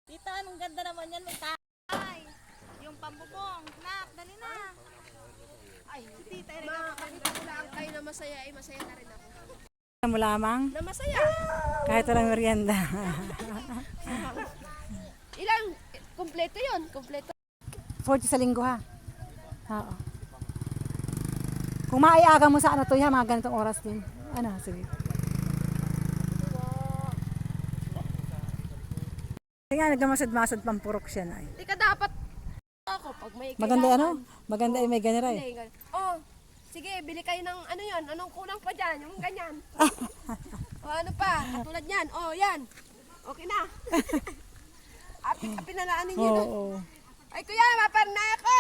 Tita, anong ganda naman yan, may tayo. Yung pambubong, nak, dali na. Ay, tita, Makakakita ko lang kayo na masaya, ay masaya na rin ako. Mo lamang, Na masaya. kahit walang merienda. Ilang, kumpleto yun, kumpleto. 40 sa linggo ha. Oo. Kung maiaga mo sa ano to ha, mga ganitong oras din. Ano, sige. Sige nga, nagkamasad-masad pampurok siya na. Hindi ka dapat ako pag may Maganda kailangan. ano? Maganda ay may ganira eh. Hindi, ganun. Oh, sige, bili kayo ng ano yun, anong kulang pa dyan, yung ganyan. O ano pa, katulad yan, oh yan. Okay na. Apit-apit na laan ninyo. Oo. No? Ay kuya, maparna ako.